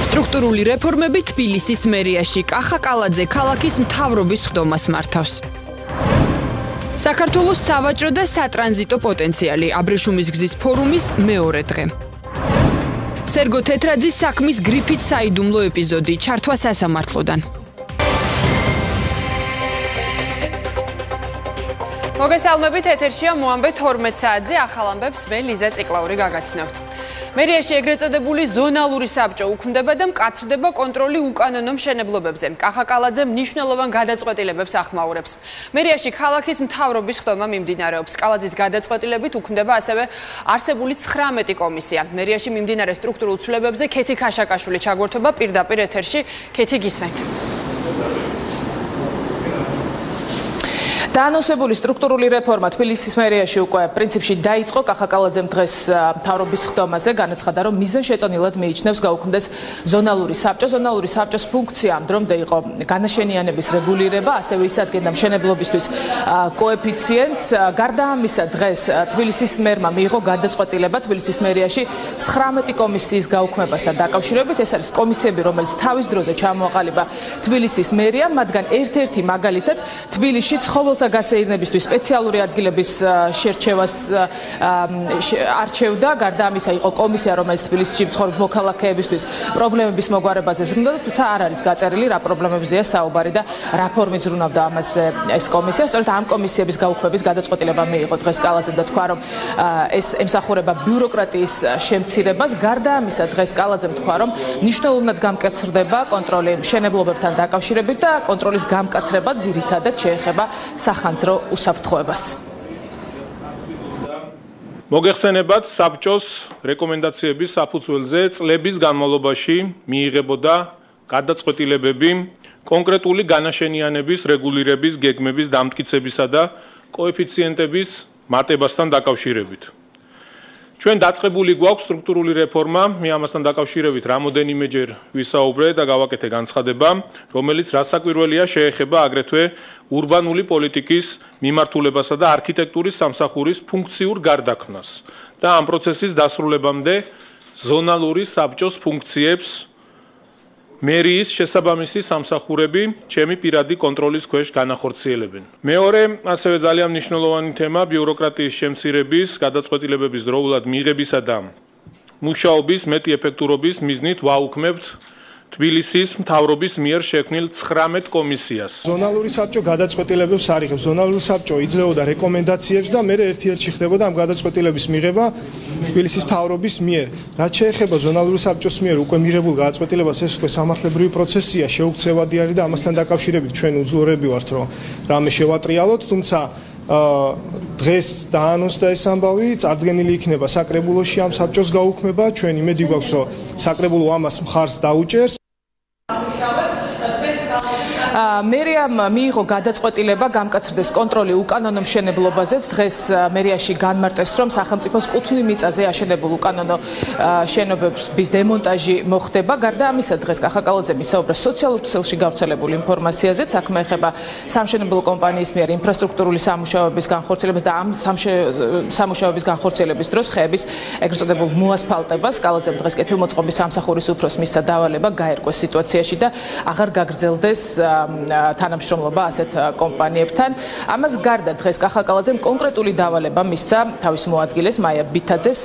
სტრუქტურული რეფორმები თბილისის მერიაში კახაკალაძე ქალაქის მთავრობის ხდომას მართავს. საქართველოს სავაჭრო და სატრანზიტო პოტენციალი აბრეშუმის გზის ფორუმის მეორე დღე. სერგო თეთრაძის საქმის გრიფით საიდუმლო ეპიზოდი ჩართვა სასამართლოდან. მოგესალმებით, ეთერშია მოამბე 12 საათზე ახალ ამბებს მე ლიზა ციკლაური გაგაცნობთ. მერიაში ეგრეთ წოდებული ზონალური საბჭო უქმდება და მკაცრდება კონტროლი უკანონო მშენებლობებზე. კახაკალაძე მნიშვნელოვან გადაწყვეტილებებს ახმაურებს. მერიაში ქალაქის მთავრობის ხდომა მიმდინარეობს. კალაძის გადაწყვეტილებით უქმდება ასევე არსებული 19 კომისია. მერიაში მიმდინარე სტრუქტურულ ცვლილებებზე ქეთი ქაშაკაშვილი ჩაგვერთობა პირდაპირ ეთერში. ქეთი გისმენთ. დაანონსებული სტრუქტურული რეფორმა თბილისის მერიაში უკვე პრინციპში დაიწყო. კახაკალაძემ დღეს მთავრობის ხდომაზე განაცხადა, რომ მიზანშეწონილად მიიჩნევს გაუქმდეს ზონალური საბჭო. ზონალური საბჭოს ფუნქცია ამ დრომდე იყო განაშენიანების რეგულირება, ასევე ისადგენდა მშენებლობისთვის კოეფიციენტს. გარდა ამისა, დღეს თბილისის მერმა მიიღო გადაწყვეტილება თბილისის მერიაში 19 კომისიის გაუქმებასთან დაკავშირებით. ეს არის კომისიები, რომელიც თავის დროზე ჩამოაყალიბა თბილისის მერიამ, მათგან ერთ-ერთი მაგალითად თბილისში ცხოველთა გასეირნებისთვის სპეციალური ადგილების შერჩევას არჩევდა. გარდა ამისა იყო კომისია, რომელიც თბილისში მცხოვრებ მოქალაქეებისთვის პრობლემების მოგვარებაზე ზრუნავდა, თუმცა არ არის გაწერილი რა პრობლემებზეა საუბარი და რა ფორმით ზრუნავდა ამაზე ეს კომისია. სწორედ ამ კომისიების გაუქმების გადაწყვეტილება მიიღო დღეს კალაძემ და თქვა, რომ ეს ემსახურება ბიუროკრატიის შემცირებას. გარდა ამისა, დღეს კალაძემ თქვა, რომ მნიშვნელოვნად გამკაცრდება კონტროლი მშენებლობებთან დაკავშირებით და კონტროლის გამკაცრება ძირითადად შეეხება სახანძრო უსაფრთხოებას. მოგეხსენებათ, საბჭოს რეკომენდაციების საფუძველზე წლების განმავლობაში მიიღებოდა გადაწყვეტილებები კონკრეტული განაშენიანების რეგულირების გეგმების დამტკიცებისა და კოეფიციენტების მატებასთან დაკავშირებით. ჩვენ დაწყებული გვაქვს სტრუქტურული რეფორმა, მე ამასთან დაკავშირებით რამოდენიმეჯერ ვისაუბრე და გავაკეთე განცხადება, რომელიც რასაკვირველია შეეხება აგრეთვე ურბანული პოლიტიკის მიმართულებასა და არქიტექტურის სამსახურის ფუნქციურ გარდაქმნას და ამ პროცესის დასრულებამდე ზონალური საბჭოს ფუნქციებს მერიის შესაბამისი სამსახურები ჩემი პირადი კონტროლის ქვეშ განახორციელებენ. მეორე, ასევე ძალიან მნიშვნელოვანი თემა ბიუროკრატიის შემცირების, გადაწყვეტილებების დროულად მიღებისა და მუშაობის მეტი ეფექტურობის მიზნით ვაუქმებთ თბილისის მთავრობის მიერ შექმნილ 19 კომისიას. ზონალური საბჭო გადაწყვეტილებებს არიღებს. ზონალური საბჭო იძლეოდა რეკომენდაციებს და მერე ერთ-ერთი ხდებოდა ამ გადაწყვეტილების მიღება თბილისის მთავრობის მიერ. რაც შეეხება ზონალური საბჭოს მიერ უკვე მიღებულ გადაწყვეტილებას, ეს უკვე სამართლებრივი პროცესია, შეუქცევადი არის და ამასთან დაკავშირებით ჩვენ უძლურები ვართ, რომ რამე შევატრიალოთ, თუმცა დღეს დაანონსდა ეს ამბავი, წარდგენილი იქნება საკრებულოში ამ საბჭოს გაუქმება. ჩვენ იმედი გვაქვს, რომ საკრებულო ამას მხარს დაუჭერს. მერიამ მიიღო გადაწყვეტილება გამკაცრდეს კონტროლი უკანონო მშენებლობაზეც. დღეს მერიაში განმარტეს, რომ სახელმწიფოს კუთვნილ მიწაზე აშენებულ უკანონო შენობების დემონტაჟი მოხდება. გარდა ამისა, დღეს კახაკალაძემ ისაუბრა სოციალურ ქსელში გავრცელებულ ინფორმაციაზეც. საქმე ეხება სამშენებლო კომპანიის მიერ ინფრასტრუქტურული სამუშაოების განხორციელებას და ამ სამუშაოების განხორციელების დროს ხეების ეგრეთ წოდებულ მოასფალტებას. კალაძემ დღეს კეთილმოწყობის სამსახურის უფროს მისცა დავალება გაერკვეს სიტუაციაში და აღარ გაგრძელდეს თანამშრომლობა ასეთ კომპანიებთან. ამას გარდა დღეს კახაკალაძემ კონკრეტული დავალება მისცა თავის მოადგილეს მაია ბითაძეს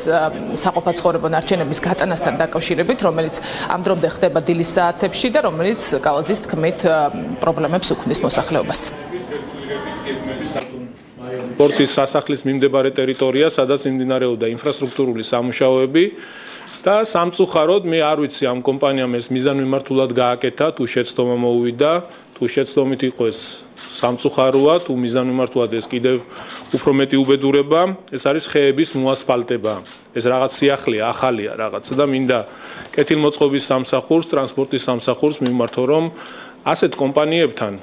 საყოფაცხოვრებო ნარჩენების გატანასთან დაკავშირებით, რომელიც ამ დრომდე ხდება დილის საათებში და რომელიც კალაძის თქმით პრობლემებს უქმნის მოსახლეობას. სპორტის სასახლის მიმდებარე ტერიტორია, სადაც მიმდინარეობდა ინფრასტრუქტურული სამუშაოები და სამწუხაროდ მე არ ვიცი ამ კომპანიამ ეს მიზანმიმართულად გააკეთა, თუ შეცდომა მოუვიდა, თუ შეცდომით იყო ეს სამწუხაროა, თუ მიზანმიმართულად ეს კიდევ უფრო მეტი უბედურება, ეს არის ხეების მოასფალტება. ეს რაღაც სიახლეა, ახალია რაღაცა და მინდა კეთილმოწყობის სამსახურს, ტრანსპორტის სამსახურს მიმართო, რომ ასეთ კომპანიებთან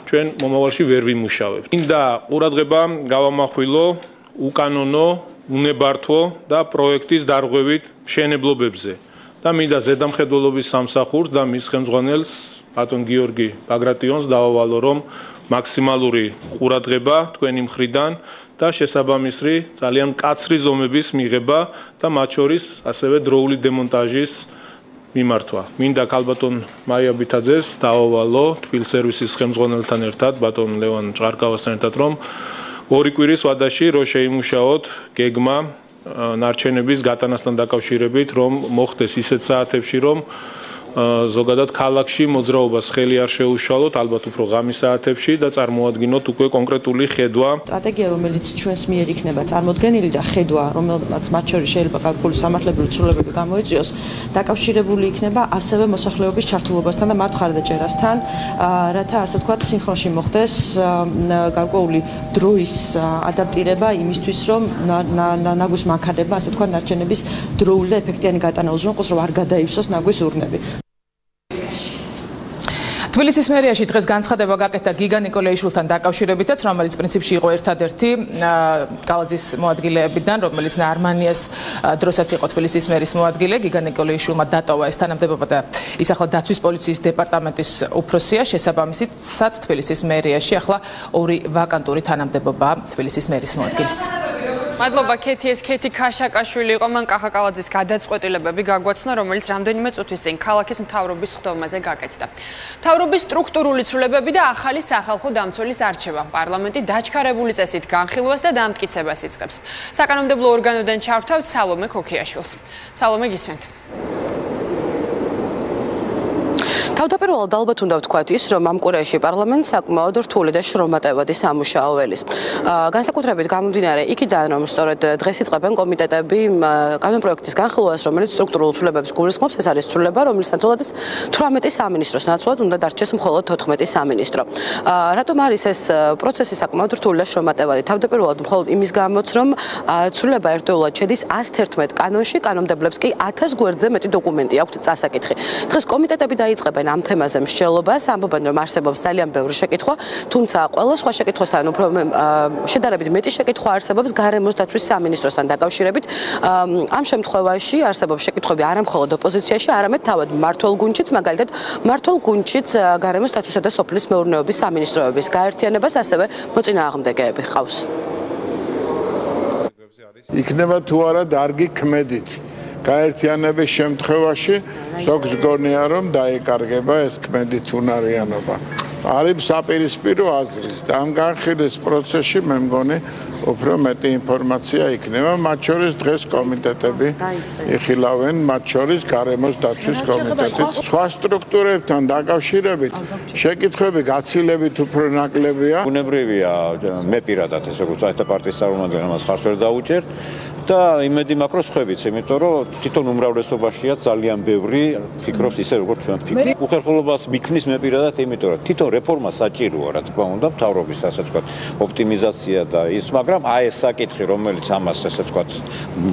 ჩვენ მომავალში ვერ ვიმუშავებთ. მინდა ყურადღება გავამახვილო უკანონო უნებართვო და პროექტის დარღვევით მშენებლობებზე და მინდა ზედამხედველობის სამსახურს და მის ხელმძღვანელს ბატონ გიორგი ბაგრატიონს დავავალო, რომ მაქსიმალური ყურადღება თქვენი მხრიდან და შესაბამისი ძალიან მკაცრი ზომების მიღება და მათ შორის ასევე დროული დემონტაჟის მიმართვა. მინდა ქალბატონ მაია ბითაძეს დაავალო თბილ სერვისის ხელმძღვანელთან ერთად, ბატონ ლევან ჭყარკავასთან ერთად, რომ 2 კვირის ვადაში რო შეიმუშაოთ გეგმა ნარჩენების გატანასთან დაკავშირებით, რომ მოხდეს ისეთ საათებში, რომ ზოგადად ქალაქში მოძრაობას ხელი არ შეუშალოთ, ალბათ უფრო ღამის საათებში და წარმოადგინოთ უკვე კონკრეტული ხედვა. სტრატეგია, რომელიც ჩვენს მიერ იქნება წარმოდგენილი და ხედვა, რომელსაც მათ შორის შეიძლება გარკვეული სამართლებრივი ცვლილებები გამოიწვიოს, დაკავშირებული იქნება ასევე მოსახლეობის ჩართულობასთან და მათ მხარდაჭერასთან, რათა ასე ვთქვათ, სინქრონში მოხდეს გარკვეული დროის ადაპტირება იმისთვის, რომ ნაგვის მანქანება, ასე ვთქვათ, ნარჩენების დროული და ეფექტიანი გატანა უზრუნველყოს, რომ არ გადაივსოს ნაგვის ურნები. თბილისის მერიაში დღეს განცხადება გაკეთდა გიგა ნიკოლეიშვილთან დაკავშირებითაც, რომელიც პრინციპში იყო ერთადერთი კალაძის მოადგილეებიდან, რომელიც ნარმანიას დროსაც იყო თბილისის მერის მოადგილე. გიგა ნიკოლეიშვილმა დატოვა ეს თანამდებობა და ის ახლა დაცვის პოლიციის დეპარტამენტის უფროსია. შესაბამისად, თბილისის მერიაში ახლა 2 ვაკანტური თანამდებობაა თბილისის მერის მოადგილის. მადლობა ქეთი, ეს ქეთი ქაშაკაშვილი იყო, მან კახა კალაძის გადაწყვეტილებები გაგვაცნო, რომელიც რამდენიმე წუთის წინ ქალაქის მთავრობის სხდომაზე გაკეთდა. მთავრობის სტრუქტურული ცვლილებები და ახალი სახალხო დამცველის არჩევა. პარლამენტი დაჩქარებული წესით განხილვას და დამტკიცებას იწყებს. საკანონმდებლო ორგანოდან ჩავრთავთ სალომე ქოქიაშვილს. სალომე, გისმენთ. თავდაპირველად ალბათ უნდა ვთქვათ ის, რომ ამ კვირაში პარლამენტს საკმაოდ რთული და შრომატევადი სამუშაო ველის. განსაკუთრებით გამომდინარე იქიდან, რომ სწორედ დღეს იწყებენ კომიტეტები კანონპროექტის განხილვას, რომელიც სტრუქტურულ ცვლილებებს გულისხმობს. ეს არის ცვლილება, რომლის ნაცვლადაც 18 სამინისტროს ნაცვლად უნდა დარჩეს მხოლოდ 14 სამინისტრო. რატომ არის ეს პროცესი საკმაოდ რთული და შრომატევადი? თავდაპირველად მხოლოდ იმის გამოც, რომ ცვლილება ერთდროულად შედის 111 კანონში, კანონმდებლებს კი 1000 გვერდზე მეტი დოკუმენტი აქვთ წასაკითხი. დღეს კომიტეტები დაიწყებენ ამ თემაზე მსჯელობას, ამბობენ, რომ არსებობს ძალიან ბევრი შეკითხვა, თუმცა ყველა სხვა შეკითხვასთან უფრო შედარებით მეტი შეკითხვა არსებობს გარემოს დაცვის სამინისტროსთან დაკავშირებით. ამ შემთხვევაში არსებობს შეკითხვები არა მხოლოდ ოპოზიციაში, არამედ თავად მმართველ გუნდშიც, მაგალითად, მმართველ გუნდშიც გარემოს დაცვისა და სოფლის მეურნეობის სამინისტროების გაერთიანებას ასევე მოწინააღმდეგეები ჰყავს. იქნება თუ არა დარგი ქმედით. გაერთიანების შემთხვევაში ზოგს გონია, რომ დაეკარგება ეს ქმედით უნარიანობა. არის საპირისპირო აზრის და ამ განხილვის პროცესში მე მგონი უფრო მეტი ინფორმაცია იქნება, მათ შორის დღეს კომიტეტები იხილავენ, მათ შორის გარემოს დაცვის კომიტეტის. სხვა სტრუქტურებთან დაკავშირებით შეკითხვები გაცილებით უფრო ნაკლებია. ბუნებრივია, მე პირადად ესე როგორც საერთო პარტიის წარმომადგენელს ხარს ვერ დაუჭერ. და იმედი მაქვს, რომ ხვებიც, იმიტომ რომ თვითონ უმრავლესობაშია ძალიან ბევრი ფიქრობს ისე როგორც ჩვენ ვფიქრობთ. უხერხულობას მიქმნის მე პირადად, იმიტომ რომ თვითონ რეფორმა საჭიროა, რა თქმა უნდა, მთავრობის ასე ვთქვათ, ოპტიმიზაცია და ის, მაგრამ აი ეს საკითხი, რომელიც ამას ასე ვთქვათ,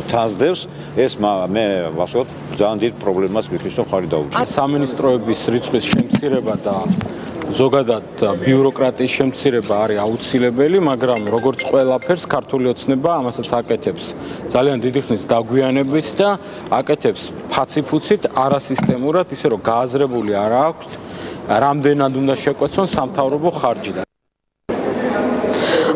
თანსდევს, ეს მე ვასწავლებ ძალიან დიდ პრობლემას ვიქნის, რომ ხარი დაუჭირს. სამინისტროების რიცხვის შემცირება და ზოგადად ბიუროკრატიის შემცირება არის აუცილებელი, მაგრამ როგორც ყველაფერს ქართული ოცნება ამასაც აკეთებს ძალიან დიდი ხნის დაგვიანებით და აკეთებს ფაციფუცით, არასისტემურად, ისე რომ გააზრებული არ აქვს, რამდენად უნდა შეკვეცონ სამთავრობო ხარჯი.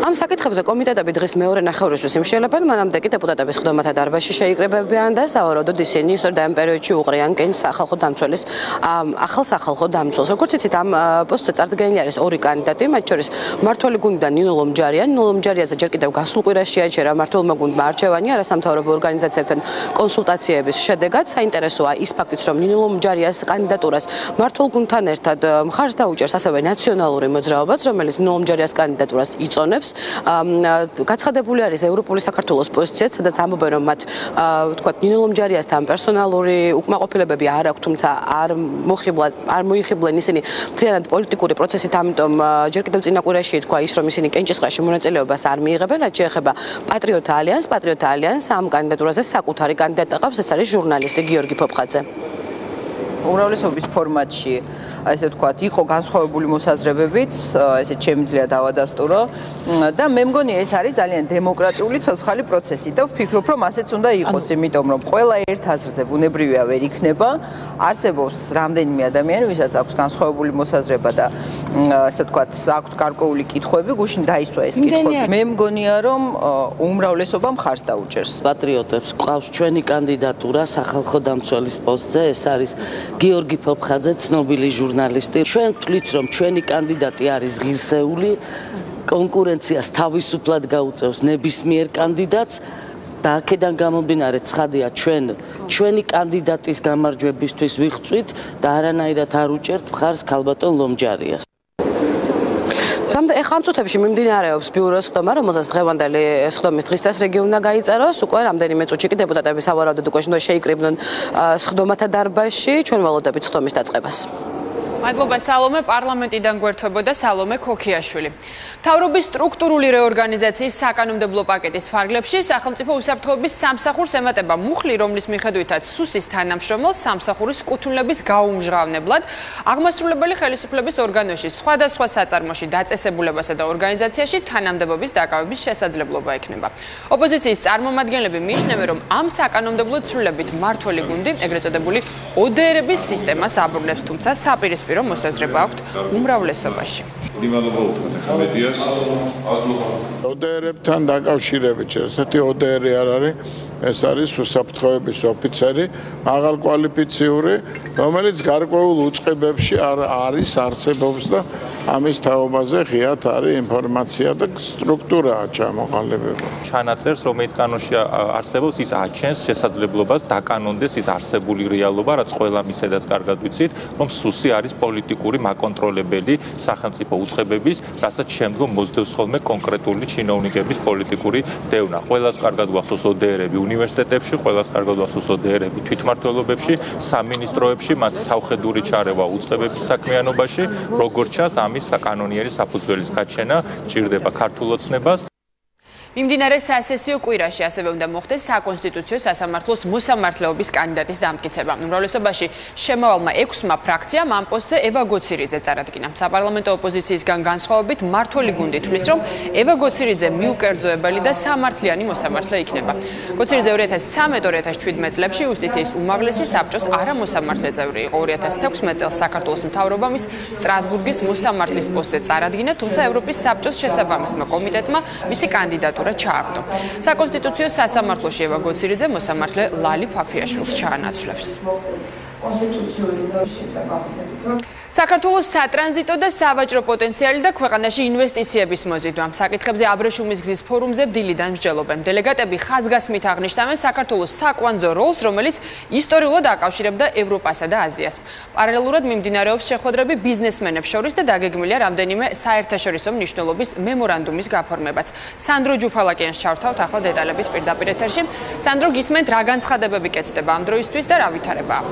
ამ საკითხებზე კომიტეტები დღეს მეორე ნახევრისთვის იმშელებენ, მანამდე კი დეპუტატების ხდომათა დარბაზში შეიკრიბებიან და სავარაუდოდ ისინი სწორედ ამ პერიოდში უყრიან კენჭს სახალხო დამცველის ახალ სახალხო დამცველს. როგორც იცით, ამ პოსტზე წარდგენილი არის 2 კანდიდატი, მათ შორის მმართველი გუნდიდან ნინო ლომჯარია. ნინო ლომჯარიაზე ჯერ კიდევ გასულ კვირაში შეაჩერა მმართველმა გუნდმა არჩევანი არასამთავრობო ორგანიზაციებთან კონსულტაციების შედეგად. საინტერესოა ის ფაქტიც, რომ ნინო ლომჯარიას კანდიდატურას მმართველ გუნდთან ერთად მხარს დაუჭერს ასევე ნაციონალური მოძრაობაც, რომელიც ნინო ლომჯარიას კანდიდატურას იწონებს. გაცხადებული არის ევროპული საქართველოს პოზიციაც, სადაც ამბობენ, რომ მათ ვთქვათ, ნინო ლომჯარიასთან პერსონალური უკმაყოფილებები არ აქვს, თუმცა არ მოიხიბლენ ისინი მთლიანად პოლიტიკური პროცესით, ამიტომ ჯერ კიდევ წინა კვირაში ითქვა ის, რომ ისინი კენჭისყრაში მონაწილეობას არ მიიღებენ, რაც შეეხება პატრიოტ ალიანს ამ კანდიდატურაზე საკუთარი კანდიდატი ყავს, ეს არის ჟურნალისტი გიორგი ფოფხაძე. უმრავლესობის ფორმატში, ესე ვთქვათ, იყო განსხვავებული მოსაზრებებიც, ესე შემიძლია დავადასტურო და მე მგონი ეს არის ძალიან დემოკრატიული ცოცხალი პროცესი და ვფიქრობ, რომ ასეც უნდა იყოს, იმიტომ რომ ყველა ერთ აზრზე ბუნებრივია ვერ იქნება, არსებობს რამდენიმე ადამიანი, ვისაც აქვს განსხვავებული მოსაზრება და ესე ვთქვათ, აქვს გარკვეული კითხვები, გუშინ დაისვა ეს კითხვები. მე მგონია, რომ უმრავლესობა მხარს დაუჭერს. პატრიოტებს ყავს ჩვენი კანდიდატურა სახალხო დამცველის პოსტზე, ეს არის გიორგი ფოფხაძე, ცნობილი ჟურნალისტი. ჩვენ ვთვლით, რომ ჩვენი კანდიდატი არის ღირსეული, კონკურენციას თავისუფლად გაუწევს ნებისმიერ კანდიდატს და აქედან გამომდინარე ცხადია ჩვენი კანდიდატის გამარჯვებისთვის ვიღწვით და არანაირად არ უჭერთ მხარს ქალბატონ ლომჯარიას. ეხლა ამ წუთებში მიმდინარეობს ბიუროს სხდომა, რომელზეც დღევანდელი სხდომის დღის წესრიგი უნდა გაიწეროს. უკვე რამდენიმე წუთში კი დეპუტატები სავარაუდოდ უკვე უნდა შეიკრიბნონ სხდომათა დარბაზში. ჩვენ ველოდებით სხდომის დაწყებას. მადლობა სალომე, პარლამენტიდან გვერდებოდა სალომე ქოქიაშვილი. მთავრობის სტრუქტურული რეორგანიზაციის საკანონმდებლო პაკეტის ფარგლებში სახელმწიფო უსაფრთხოების სამსახურს ემატება მუხლი, რომლის მიხედვითაც სუსის თანამშრომელს სამსახურის კუთვნილების გაუმჟღავნებლად აღმასრულებელი ხელისუფლების ორგანოში სხვადასხვა საწარმოში დაწესებულებასა და ორგანიზაციაში თანამდებობის დაკავების შესაძლებლობა ექნება. ოპოზიციის წარმომადგენლები მიიჩნევენ, რომ ამ საკანონმდებლო ცვლილებით მმართველი გუნდი, ეგრეთ წოდებული ODR-ების სისტემას აბრუნებს, თუმცა საპირისპირო მოსაზრება აქვთ უმრავლესობაში. ODR-ებთან დაკავშირებით, ესეთი ODR-ი არ არის, ეს არის უსაფრთხოების ოფიცერი, მაღალკვალიფიციური, რომელიც გარკვეულ უწყებებში არის არსებობს და ამის თაობაზე ღიად არის ინფორმაცია და სტრუქტურაა ჩამოყალიბება. ჩანაწერს, რომელიც კანონში არსებობს, ის აჩენს შესაძლებლობას დაკანონდეს ის არსებული რეალობა, რაც ყველა მისედაც კარგად ვიცით, რომ სუსი არის პოლიტიკური მაკონტროლებელი სახელმწიფო უწყებების, რასაც შემდგომ მოსდევს ხოლმე კონკრეტული ჩინოვნიკების პოლიტიკური დევნა. ყველას კარგად ვახსოვს ODR-ები უნივერსიტეტებში, ყველას კარგად ვახსოვს ODR-ები თვითმმართველობებში, სამინისტროებში, მათ თავხედური ჩარევა უწყებების საქმიანობაში, როგორც ჩანს, ამის საკანონიერი საფუძველის გაჩენა ჭირდება ქართულ ოცნებას. მიმდინარე სასესიო კვირაში ასევე უნდა მოხდეს საკონსტიტუციო სასამართლოს მოსამართლეობის კანდიდატის დამტკიცება. უმრავლესობაში შემავალმა 6-მა ფრაქციამ ამ პოსტზე ევა გოცირიძე წარადგინა. საპარლამენტო ოპოზიციისგან განსხვავებით მმართველი გუნდი თვლის, რომ ევა გოცირიძე მიუკერძოებელი და სამართლიანი მოსამართლე იქნება. გოცირიძე 2013-2017 წლებში იუსტიციის უმაღლესი საბჭოს არამოსამართლე წევრი იყო. 2016 წელს საქართველოს მთავრობამის სტრასბურგის მოსამართლის პოსტზე წარადგინა, თუმცა ევროპის საბჭოს შესაბამისმა კომიტეტმა მისი კანდიდატურა ჩააგდო. საკონსტიტუციო სასამართლოში ევა გოცირიძე მოსამართლე ლალი ფაფიაშვილს ჩაანაცვლებს. საქართველოს სატრანზიტო და სავაჭრო პოტენციალი და ქვეყანაში ინვესტიციების მოზიდვა. საკითხებზე აბრეშუმის გზის ფორუმზე დილიდან მსჯელობენ. დელეგატები ხაზგასმით აღნიშნავენ საქართველოს საკვანძო როლს, რომელიც ისტორიულად აკავშირებდა ევროპასა და აზიას. პარალელურად მიმდინარეობს შეხვედრები ბიზნესმენებს შორის და დაგეგმილია რამდენიმე საერთაშორისო მნიშვნელობის მემორანდუმის გაფორმებაც. სანდრო ჯუფალაკიანს ჩავრთავთ ახლა დეტალებით პირდაპირ ეთერში. სანდრო, გისმენთ რა განცხადებები კეთდება ამ დროისთვის და რა ვითარებაა?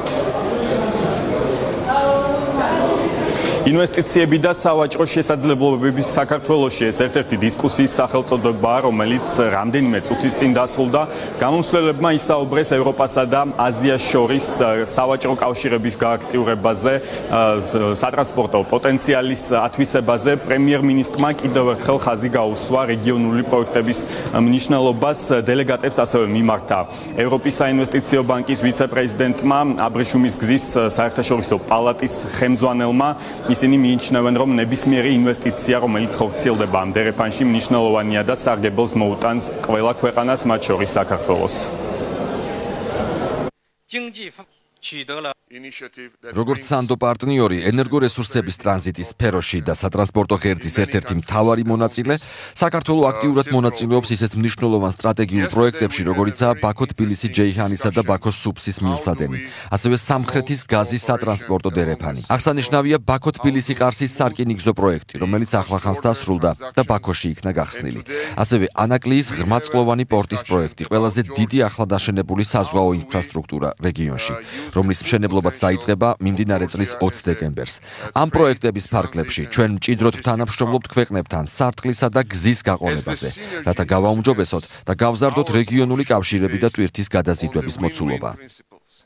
ინვესტიციები და სავაჭრო შესაძლებლობების საქართველოში ეს ერთ-ერთი დისკუსიის სახელწოდებაა, რომელიც რამდენიმე წუთის წინ დასრულდა. გამომსვლელებმა ისაუბრეს ევროპასა და აზიას შორის სავაჭრო კავშირების გააქტიურებაზე, სატრანსპორტო პოტენციალის ათვისებაზე. პრემიერ-მინისტრმა კიდევ ერთხელ ხაზი გაუსვა რეგიონული პროექტების მნიშვნელობას. დელეგატებს ასევე მიმართა ევროპის საინვესტიციო ბანკის ვიცე-პრეზიდენტმა, აბრეშუმის გზის საერთაშორისო პალატის ხელმძღვანელმა. ისინი მიიჩნევენ, რომ ნებისმიერი ინვესტიცია, რომელიც ხორციელდება ამ დერეფანში, მნიშვნელოვანია და სარგებელს მოუტანს ყველა ქვეყანას, მათ შორის საქართველოს. როგორც სანდო პარტნიორი, ენერგორესურსების ტრანზიტის სფეროში და სატრანსპორტო ღერძის ერთ-ერთი მთავარი მონაწილე, საქართველო აქტიურად მონაწილეობს ისეთ მნიშვნელოვან სტრატეგიულ პროექტებში, როგორიცაა ბაქო-თბილისი-ჯეიჰანისა და ბაქო-სუფსის მილსადენი, ასევე სამხრეთის გაზის სატრანსპორტო დერეფანი. აღსანიშნავია ბაქო-თბილისი-ყარსის სარკინიგზო პროექტი, რომელიც ახლახანს დასრულდა და ბაქოში იქნა გახსნილი. ასევე ანაკლიის ღრმაწყლოვანი პორტის პროექტი, ყველაზე დიდი ახლადაშენებული საზღვაო ინფრასტრუქტურა რეგიონში, რომლის მშენებლობაც დაიწყება მიმდინარე წლის 20 დეკემბერს. ამ პროექტების ფარგლებში ჩვენ მჭიდროდ თანამშრომლობთ ქვეყნებთან სარტყლისა და გზის გაყოლებაზე, რათა გავაუმჯობესოთ და გავზარდოთ რეგიონული კავშირები და ტვირთის გადაზიდვების მოცულობა.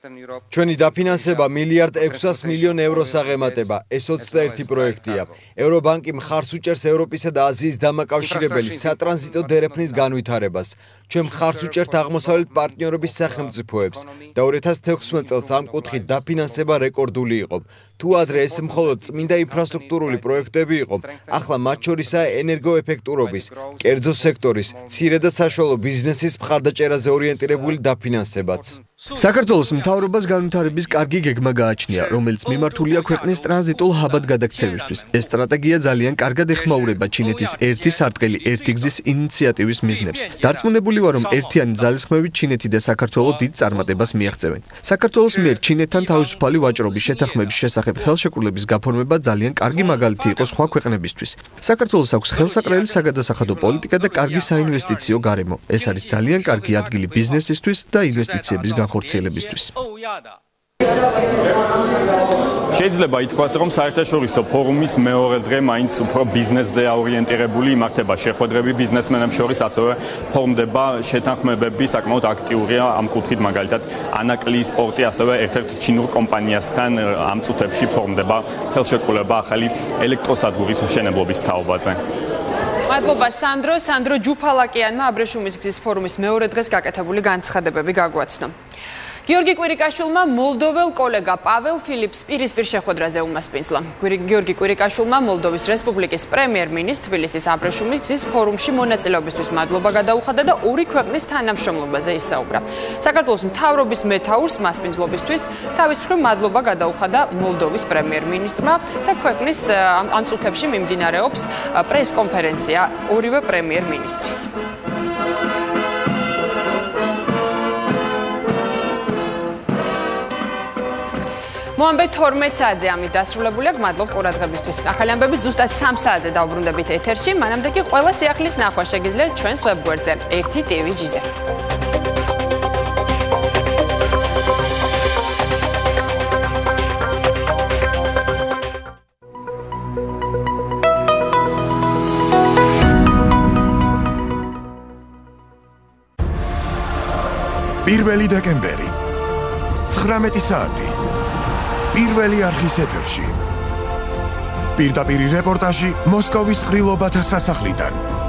ჩვენი დაფინანსება მილიარდ 600 მილიონ ევროს აღემატება. ეს 21 პროექტია. ევრობანკი მხარს უჭერს ევროპისა და აზიის დამაკავშირებელი სატრანზიტო დერეფნის განვითარებას. ჩვენ მხარს უჭერთ აღმოსავლეთ პარტნიორობის სახელმწიფოებს და 2016 წელს ამ კუთხით დაფინანსება რეკორდული იყო. თუ ადრე ეს მხოლოდ წმინდა ინფრასტრუქტურული პროექტები იყო, ახლა მათ შორისაა ენერგოეფექტურობის, კერძო სექტორის, მცირე და საშუალო ბიზნესის მხარდაჭერაზე ორიენტირებული დაფინანსებაც. საქართველოს მთავრობას განვითარების კარგი გეგმა გააჩნია, რომელიც მიმართულია ქვეყნის ტრანზიტულ ჰაბად გადაქცევისთვის. ეს სტრატეგია ძალიან კარგად ეხმაურება ჩინეთის ერთი სარტყელი ერთი გზის ინიციატივის მიზნებს. დარწმუნებული ვარ, რომ ერთიანი ძალისხმევით ჩინეთი და საქართველო დიდ წარმატებას მიაღწევენ. საქართველოს მიერ ჩინეთთან თავისუფალი ვაჭრობის შეთანხმების შესახებ ხელშეკრულების გაფორმება ძალიან კარგი მაგალითი იყო სხვა ქვეყნებისთვის. საქართველოს აქვს ხელსაყრელი საგადასახადო პოლიტიკა და კარგი საინვესტიციო გარემო. ეს არის ძალიან კარგი ადგილი ბიზნესისთვის და ინვესტიციების განხორციელებისთვის. შეიძლება ითქვას, რომ საერთაშორისო ფორუმის მეორე დღე მაინც უფრო ბიზნესზე ორიენტირებული იმართება. შეხვედრები ბიზნესმენებს შორის ასევე ფორმდება შეთანხმებები, საკმაოდ აქტიურია ამ კუთხით, მაგალითად ანაკლიის პორტი ასევე ერთ-ერთ ჩინურ კომპანიასთან ამ წუთებში ფორმდება ხელშეკრულება ახალი ელექტროსადგურის მშენებლობის თაობაზე. მადლობა სანდრო ჯუფალაკიანმა აბრეშუმის გზის ფორუმის მეორე დღეს გაკეთებული განცხადებები გაგვაცნო. გიორგი კვირიკაშვილმა მოლდოվել კოლეგა პაվել ფილიპს პირისპირ შეხვედრაზე უმასპინძლა. გიორგი კვირიკაშვილმა მოლდოვის რესპუბლიკის პრემიერ-მინისტრ თბილისის აბრეშუმის გზის ფორუმში მონაწილეობისთვის მადლობა გადაუხადა და ორი ქვეყნის თანამშრომლობაზე ისაუბრა. საქართველოს მთავრობის მეთაურს მასპინძლობისთვის თავის მხრივ მადლობა გადაუხადა მოლდოვის პრემიერ-მინისტრმა და ქვეყნის ამ წუთებში მიმდინარეობს პრესკონფერენცია ორივე პრემიერ-მინისტრის. მოამბე 12 საათზე ამით დასრულებულია. გმადლობთ ყურადღებისთვის. ახალი ამბები ზუსტად 3 საათზე დავბრუნდებით ეთერში. მანამდე კი ყველა სიახლის ნახვა შეგიძლიათ ჩვენს ვებგვერდზე 1tv.gz-ზე. პირველი დეკემბერი 19 საათი პირველი არხის ეთერში. პირდაპირი რეპორტაჟი მოსკოვის ყრილობათა სასახლიდან.